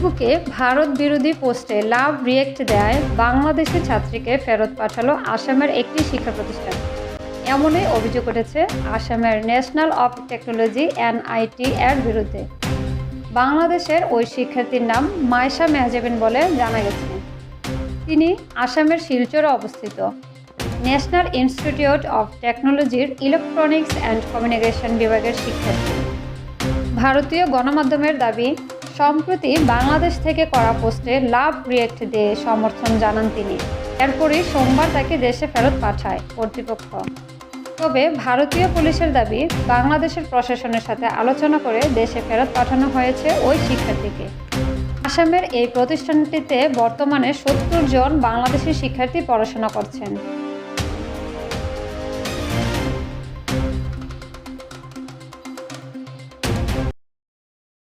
ফেসবুকে ভারত বিরোধী পোস্টে লাভ রিয়েক্ট দেয় বাংলাদেশি ছাত্রীকে ফেরত পাঠালো আসামের একটি শিক্ষা প্রতিষ্ঠান। এমনই অভিযোগ উঠেছে আসামের ন্যাশনাল অফ টেকনোলজি NIT এর বিরুদ্ধে। বাংলাদেশের ওই শিক্ষার্থীর নাম মাইশা মেহজাবিন বলে জানা গেছে। তিনি আসামের শিলচরে অবস্থিত ন্যাশনাল ইনস্টিটিউট অফ টেকনোলজির ইলেকট্রনিক্স অ্যান্ড কমিউনিকেশন বিভাগের শিক্ষার্থী। ভারতীয় গণমাধ্যমের দাবি, সম্প্রতি বাংলাদেশ থেকে করা পোস্টে লাভ রিয়েক্ট দিয়ে সমর্থন জানান তিনি। এরপরই সোমবার তাকে দেশে ফেরত পাঠায় কর্তৃপক্ষ। তবে ভারতীয় পুলিশের দাবি, বাংলাদেশের প্রশাসনের সাথে আলোচনা করে দেশে ফেরত পাঠানো হয়েছে ওই শিক্ষার্থীকে। আসামের এই প্রতিষ্ঠানটিতে বর্তমানে 70 জন বাংলাদেশি শিক্ষার্থী পড়াশোনা করছেন।